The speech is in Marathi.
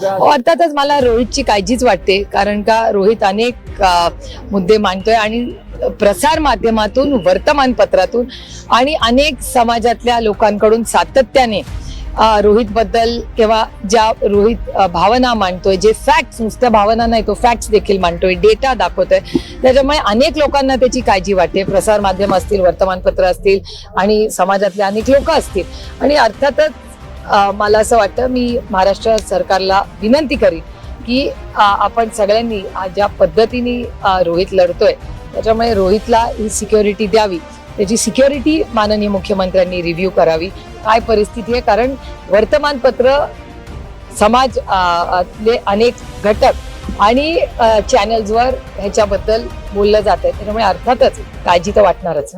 अर्थातच मला रोहितची काळजीच वाटते, कारण का रोहित अनेक मुद्दे मांडतोय आणि प्रसार माध्यमातून, वर्तमानपत्रातून आणि अनेक समाजातल्या लोकांकडून सातत्याने रोहित बद्दल किंवा ज्या रोहित भावना मांडतोय, जे फॅक्ट्स, नुसत्या भावना नाही, तो फॅक्ट्स देखील मांडतोय, डेटा दाखवतोय, त्याच्यामुळे अनेक लोकांना त्याची काळजी वाटते. प्रसार माध्यम असतील, वर्तमानपत्र असतील आणि समाजातले अनेक लोक असतील. आणि अर्थातच मला असं वाटतं, मी महाराष्ट्र सरकारला विनंती करीन की आपण सगळ्यांनी ज्या पद्धतीने रोहित लढतोय, त्याच्यामुळे रोहितला ही सिक्युरिटी द्यावी. त्याची सिक्युरिटी माननीय मुख्यमंत्र्यांनी रिव्ह्यू करावी, काय परिस्थिती आहे. कारण वर्तमानपत्र, समाज अनेक घटक आणि चॅनल्सवर ह्याच्याबद्दल बोललं जात आहे, त्याच्यामुळे अर्थातच काळजी तर वाटणारच.